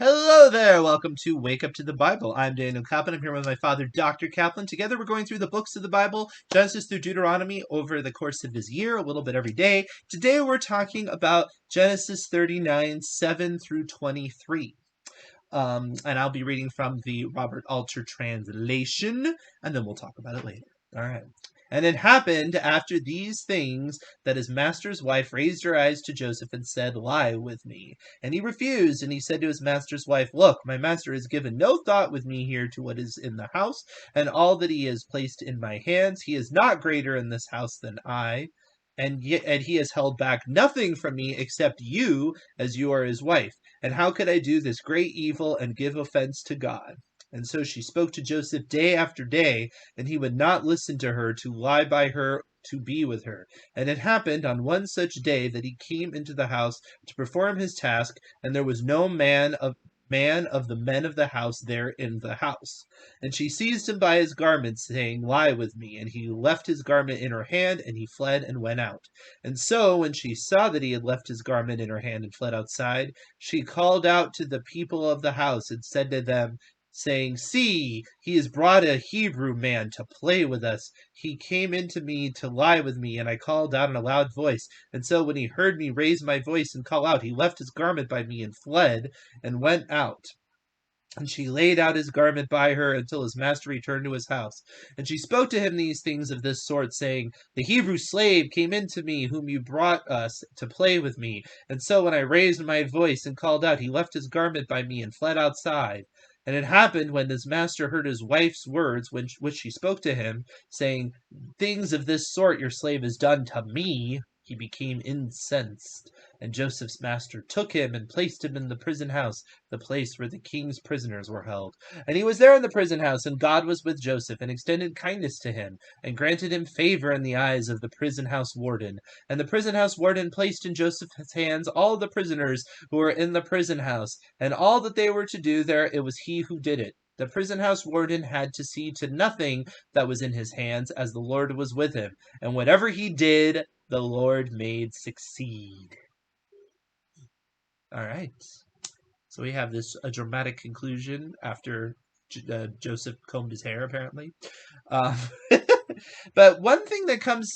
Hello there! Welcome to Wake Up to the Bible. I'm Daniel Kaplan. I'm here with my father, Dr. Kaplan. Together we're going through the books of the Bible, Genesis through Deuteronomy, over the course of this year, a little bit every day. Today we're talking about Genesis 39, 7 through 23. And I'll be reading from the Robert Alter translation, and then we'll talk about it later. All right. And it happened after these things that his master's wife raised her eyes to Joseph and said, "Lie with me." And he refused, and he said to his master's wife, "Look, my master has given no thought with me here to what is in the house, and all that he has placed in my hands. He is not greater in this house than I, and yet and he has held back nothing from me except you, as you are his wife. And how could I do this great evil and give offense to God?" And so she spoke to Joseph day after day, and he would not listen to her, to lie by her, to be with her. And it happened on one such day that he came into the house to perform his task, and there was no man of the men of the house there in the house. And she seized him by his garment, saying, "Lie with me." And he left his garment in her hand, and he fled and went out. And so, when she saw that he had left his garment in her hand and fled outside, she called out to the people of the house and said to them, saying, "See, he has brought a Hebrew man to play with us. He came into me to lie with me, and I called out in a loud voice. And so when he heard me raise my voice and call out, he left his garment by me and fled and went out." And she laid out his garment by her until his master returned to his house. And she spoke to him these things of this sort, saying, "The Hebrew slave came into me, whom you brought us to play with me. And so when I raised my voice and called out, he left his garment by me and fled outside." And it happened when his master heard his wife's words, which she spoke to him, saying, "Things of this sort your slave has done to me," he became incensed. And Joseph's master took him and placed him in the prison house, the place where the king's prisoners were held. And he was there in the prison house, and God was with Joseph, and extended kindness to him, and granted him favor in the eyes of the prison house warden. And the prison house warden placed in Joseph's hands all the prisoners who were in the prison house, and all that they were to do there, it was he who did it. The prison house warden had to see to nothing that was in his hands, as the Lord was with him, and whatever he did, the Lord made succeed. All right. So we have a dramatic conclusion after Joseph combed his hair, apparently. Um, but one thing that comes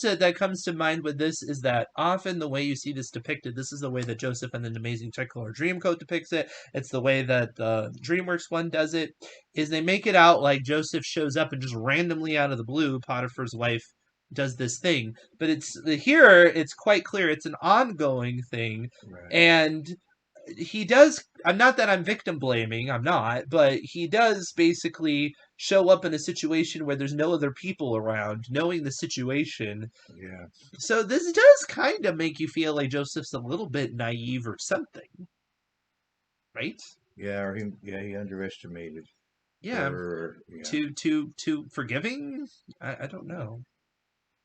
to mind with this is that often the way you see this depicted, this is the way that Joseph and the Amazing Technicolor Dreamcoat depicts it. It's the way that the DreamWorks one does it. Is they make it out like Joseph shows up and just randomly out of the blue, Potiphar's wife does this thing. But it's quite clear it's an ongoing thing, Right. and he does. I'm not that I'm victim blaming, I'm not, but he does basically show up in a situation where there's no other people around, knowing the situation. Yeah. So this does kind of make you feel like Joseph's a little bit naive or something, right? Yeah. He underestimated Yeah, her. Yeah. too forgiving. I don't know.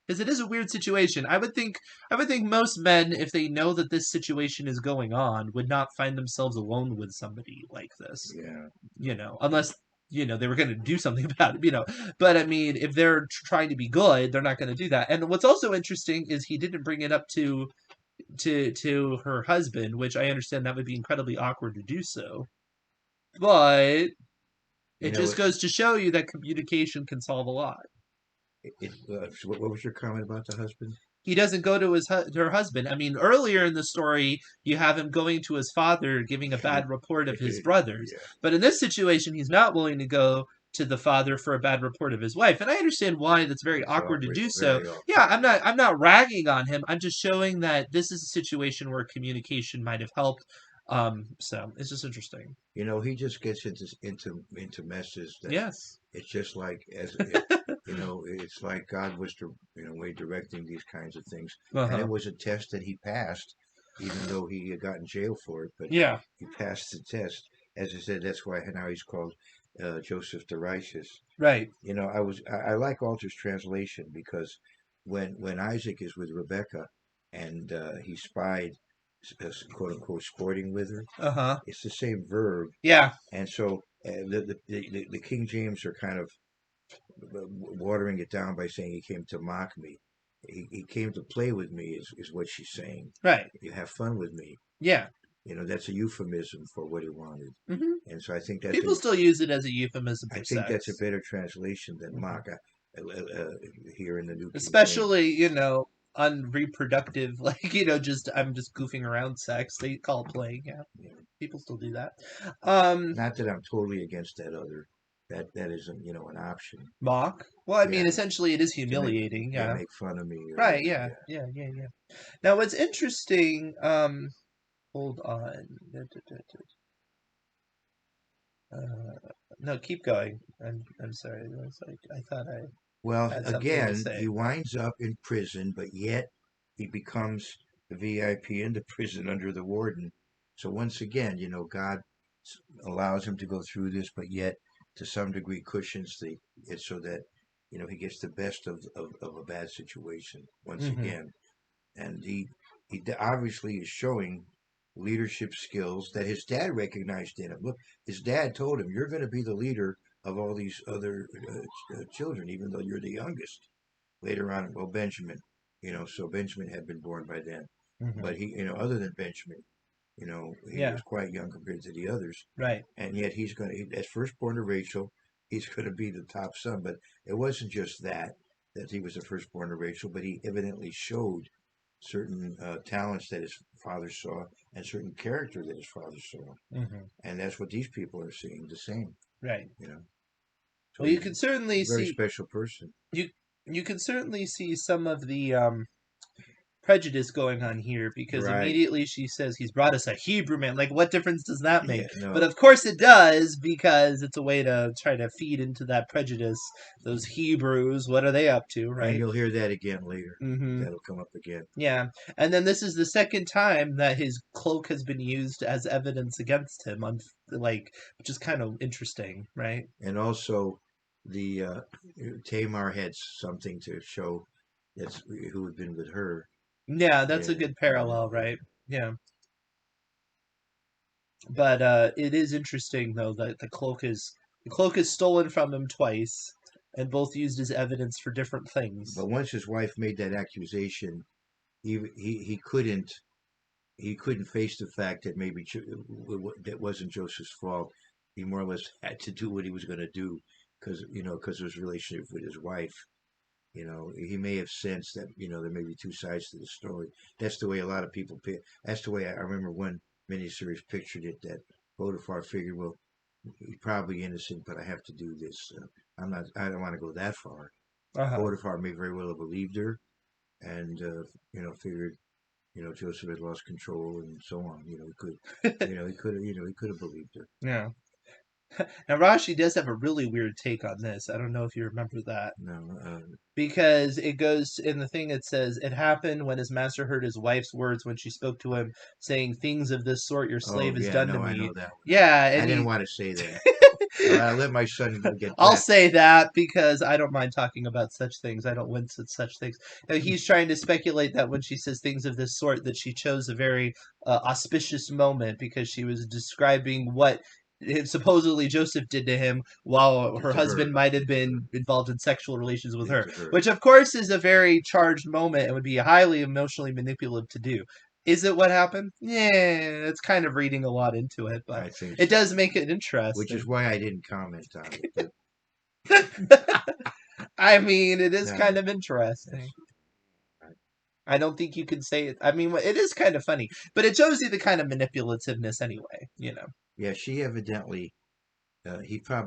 Because it is a weird situation. I would think most men, if they know that this situation is going on, would not find themselves alone with somebody like this. Yeah. Unless they were going to do something about it. But I mean, if they're trying to be good, they're not going to do that. And what's also interesting is he didn't bring it up to her husband, which I understand that would be incredibly awkward to do so. But You it know, just goes to show you that communication can solve a lot. so what was your comment about the husband? He doesn't go to her husband. I mean, earlier in the story, you have him going to his father, giving a bad report of his brothers. Yeah. But in this situation, he's not willing to go to the father for a bad report of his wife, and I understand why that's very It's awkward to awkward. do so. Very awkward. Yeah, I'm not ragging on him. I'm just showing that this is a situation where communication might have helped. So it's just interesting. He just gets into messes that Yes. it's just like it's like God was way directing these kinds of things, and it Uh-huh. was a test that he passed, even though he got in jail for it. But Yeah. he passed the test. As I said, that's why now he's called Joseph the Righteous. Right. I like Alter's translation because when Isaac is with Rebecca and he spied, quote unquote, sporting with her, Uh-huh. it's the same verb, Yeah. and so the King James are kind of watering it down by saying he came to mock me. He came to play with me is what she's saying. Right. You have fun with me. Yeah. that's a euphemism for what he wanted. Hmm. And so I think People still use it as a euphemism for that's a sex. better translation than Hmm. mock here in the New King James. Especially, unreproductive, like, just I'm just goofing around sex. They call it playing, yeah. Yeah. People still do that. Um, Not that I'm totally against that other that isn't an option. Mock. Well, I mean, Yeah, essentially it is to make humiliating, yeah yeah. make fun of me or Right, whatever. yeah, Yeah. yeah, yeah, yeah. Now what's interesting, hold on. No, keep going. I'm sorry. It was like I thought I Well, had something to again, say, he but winds up in prison, but yet he becomes the VIP in the prison under the warden. So once again, God allows him to go through this, but yet to some degree cushions it so that he gets the best of a bad situation once hmm. again. And he obviously is showing leadership skills that his dad recognized in him. Look, his dad told him, "You're going to be the leader of all these other children, even though you're the youngest." Later on, well, Benjamin, so Benjamin had been born by then, Hmm. but he, other than Benjamin, he Yeah, was quite young compared to the others, right. and yet he's going to, as firstborn to Rachel, he's going to be the top son. But it wasn't just that he was the firstborn to Rachel, but he evidently showed certain talents that his father saw and certain character that his father saw, Hmm. and that's what these people are seeing the same. Right. You know, so Well, you he's can certainly a very see special person. you you can certainly see some of the prejudice going on here because Right. immediately she says he's brought us a Hebrew man. Like, what difference does that make? Yeah. But No. of course it does because it's a way to try to feed into that prejudice. Those Hebrews, what are they up to, And right? you'll hear that again later. Mm-hmm. That'll come up again. Yeah, and then this is the second time that his cloak has been used as evidence against him on which is kind of interesting, right? And also, the Tamar had something to show that's who had been with her. Yeah, that's a Yeah. good Yeah. parallel, Yeah. right? Yeah. But it is interesting though that the cloak is stolen from him twice, and both used as evidence for different things. But once his wife made that accusation, he couldn't face the fact that maybe that wasn't Joseph's fault. He more or less had to do what he was going to do because of his relationship with his wife. He may have sensed that there may be two sides to the story. That's the way a lot of people. That's the way I remember one miniseries pictured it. That Potiphar figured, well, he's probably innocent, but I have to do this. I'm not. I don't want to go that far. Uh Potiphar may very well have believed her, and figured Joseph had lost control and so on. He could, huh. he could have believed her. Yeah. Now Rashi does have a really weird take on this. I don't know if you remember that. No, Because it goes in the thing, it says it happened when his master heard his wife's words when she spoke to him, saying things of this sort your oh slave has yeah, done to no, I me. know that one. Yeah, I and didn't he want to say that. All right, I let my son get I'll that. say that because I don't mind talking about such things. I don't wince at such things. Now, he's trying to speculate that when she says things of this sort, that she chose a very auspicious moment because she was describing what supposedly Joseph did to him while Did her to husband her. might have Did to her. been involved in sexual relations with Did her, to her. which of course is a very charged moment and would be highly emotionally manipulative to do. Is it what happened? Yeah, it's kind of reading a lot into it, but I think it so. does make it Which is interesting. why I didn't comment on it. But I mean, it is no, kind of interesting. yes. Right. I don't think you can say it. I mean, it is kind of funny, but it shows you the kind of manipulativeness anyway. Yeah, she evidently.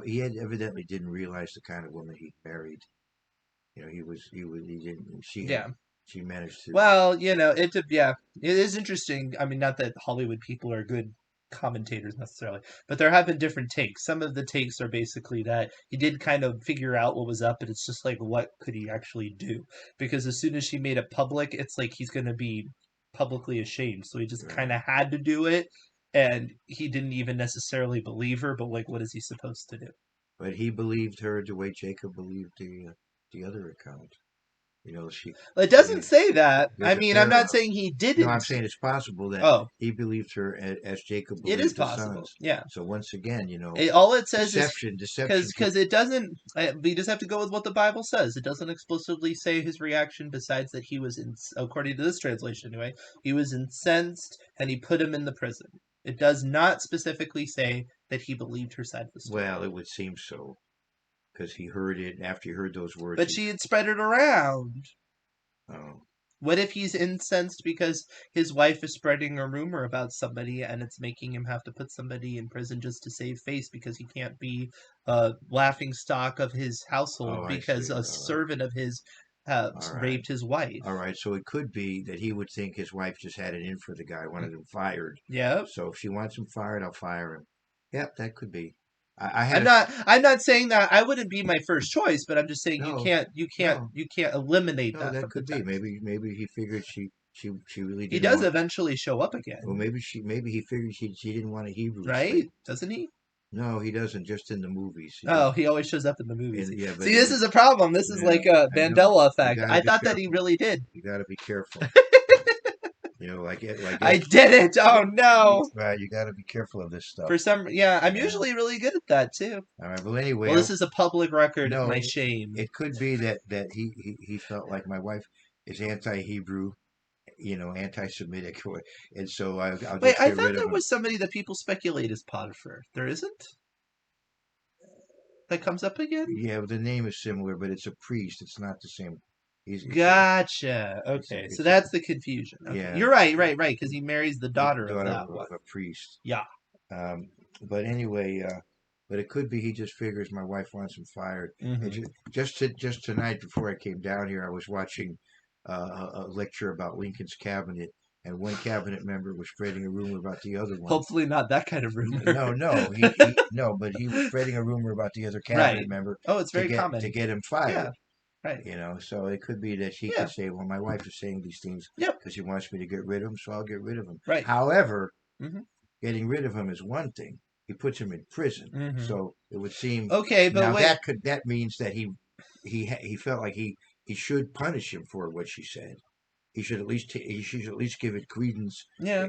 He had evidently didn't realize the kind of woman he married. He didn't. Yeah. She managed to. Well, yeah, it is interesting. I mean, not that Hollywood people are good commentators necessarily, but there have been different takes. Some of the takes are basically that he did kind of figure out what was up, and it's just like, what could he actually do? Because as soon as she made it public, it's like he's going to be publicly ashamed. So he just kind Right. of had to do it, and he didn't even necessarily believe her, but like, what is he supposed to do? But he believed her the way Jacob believed the other account. She. It doesn't He, say that. I there's a mean, I'm not parallel. saying he No, didn't. I'm saying it's possible that Oh, he believed her as Jacob it is believed the possible. sons. Yeah. So once again, All it says is deception could. because it doesn't. We just have to go with what the Bible says. It doesn't explicitly say his reaction. Besides that, he was according to this translation anyway, he was incensed and he put him in the prison. It does not specifically say that he believed her side of the story. Well, it would seem so, because he heard it after he heard those words. But she had spread it around. Oh, What if he's incensed because his wife is spreading a rumor about somebody and it's making him have to put somebody in prison just to save face because he can't be a laughing stock of his household oh, I because see. a All right. servant of his All right. raped his wife? All right. So it could be that he would think his wife just had it in for the guy, wanted him fired. Yep. So if she wants him fired, I'll fire him. Yep, that could be. I had I'm a not. I'm not saying that I wouldn't be my first choice, but I'm just saying you no, can't. You can't. no, You can't eliminate no. that That from the could be. text. Maybe he figured she really He didn't does want. eventually show up Well, again, maybe he figured she didn't want a Hebrew right? slave. Doesn't he? No, he doesn't. Just in the movies. He Oh, just he always shows up in the movies. yeah, but See, this is a problem. This is yeah, like a I know. Mandela You effect. got to I be thought that he careful. really did. You got to be careful. Like it, I did it. Oh no. right. You got to be careful of this stuff. For some, yeah, I'm Yeah. usually really good at that too. All right. Well, anyway, Well, this is a public record of no, my shame. it could be that he felt like my wife is anti-Hebrew, anti-Semitic, and so I'll Wait, just I get thought rid of there him. was somebody that people speculate is Potiphar. There isn't? That comes up again? Yeah, the name is similar, but it's a priest. It's not the same. Gotcha. It's a, Okay, so it's a, that's the confusion. Okay, yeah, you're right, right, because he marries the the daughter of daughter that of one. a priest. Yeah. Um, but anyway, but it could be he just figures my wife wants him fired. And Mm-hmm. just tonight before I came down here, I was watching a lecture about Lincoln's cabinet, and one cabinet member was spreading a rumor about the other one. Hopefully not that kind of rumor. No, no, but he was spreading a rumor about the other cabinet Right. member Oh, it's to very to common. get him Yeah. fired. Right. So it could be that she Yeah. could say, "Well, my wife is saying these things Yep. because she wants me to get rid of him, so I'll get rid of him." Right. However, Mm-hmm. getting rid of him is one thing. He puts him in prison, Mm-hmm. so it would seem Okay, but now wait. that means that he felt like he should punish him for what she said. He should at least give it credence Yeah.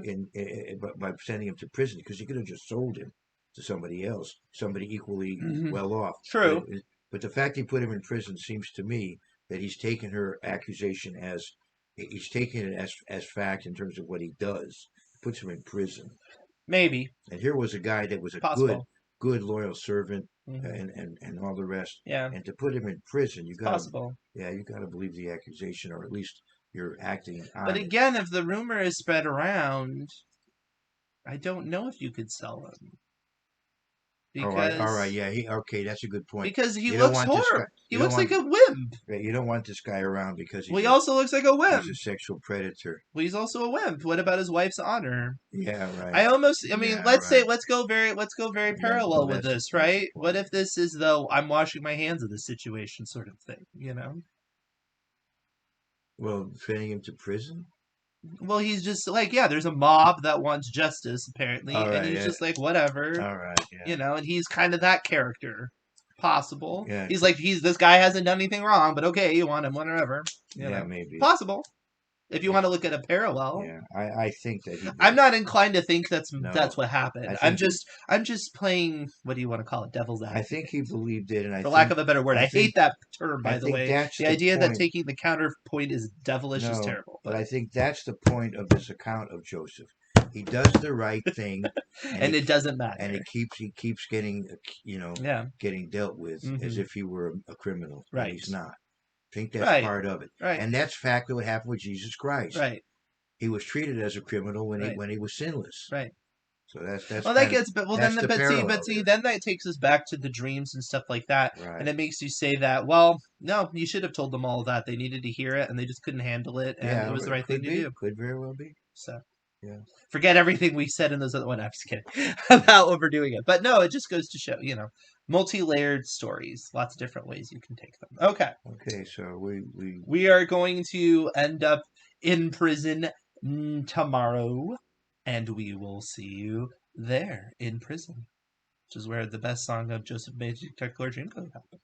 by sending him to prison because he could have just sold him to somebody else, somebody equally Mm-hmm. well off. True. But the fact he put him in prison seems to me that he's taken her accusation he's taken it as fact in terms of what he does. Puts him in prison. Maybe. And here was a guy that was a Possible. good loyal servant Mm-hmm. and all the rest. Yeah. And to put him in prison, Possible. you gotta believe the accusation, or at least you're acting on But it. again, if the rumor is spread around, I don't know if you could sell him. All right, Because yeah, okay, that's a good point. he You don't looks want this guy. horrible. He You don't looks like want. a wimp. You don't want this guy around because Well, he also looks like a he's wimp. a sexual predator. Well, he's also a wimp. What about his wife's honor? Yeah, right. I mean, Yeah, let's right. go very Yeah, well, parallel with that's this, the right? What point. if this is the I'm washing my hands of the situation sort of thing, Well, sending him to prison. Well, he's just like, yeah, there's a mob that wants justice apparently, All and right, he's yeah. just like, whatever, All right, yeah, and he's kind of that character. Possible. yeah, He's like, this guy hasn't done anything wrong, but okay, you want him, whatever. yeah, maybe. Possible. If you want to look at a parallel. Yeah, I think that he did. I'm not inclined to think that's No, what happened. I I'm think just playing, what do you want to call it, devil's I advocate. think he believed it, and For lack of a better word. I hate that term, by I the think way. that's The the idea that point. taking the counterpoint is devilish is No, terrible. but I think that's the point of this account of Joseph. He does the right thing, and it doesn't matter. and he keeps getting Yeah. getting dealt with as if he were a criminal. Right. And he's not. I think that's Right. part of it. Right. And that's exactly what happened with Jesus Christ. Right. He was treated as a criminal when Right. he was sinless. Right. So that's well, that gets, but well, that's then, the but parallel see, here. then that takes us back to the dreams and stuff like that, Right. and it makes you say that, well, no, you should have told them all that. They needed to hear it, and they just couldn't handle it, and Yeah, it was the right thing to do. Could very well be. So, yeah, forget everything we said in those other. I'm just kidding about overdoing it, but no, it just goes to show, multi-layered stories, lots of different ways you can take them. Okay. Okay, so we are going to end up in prison tomorrow, and we will see you there in prison, which is where the best song of Joseph Magic Technology happened.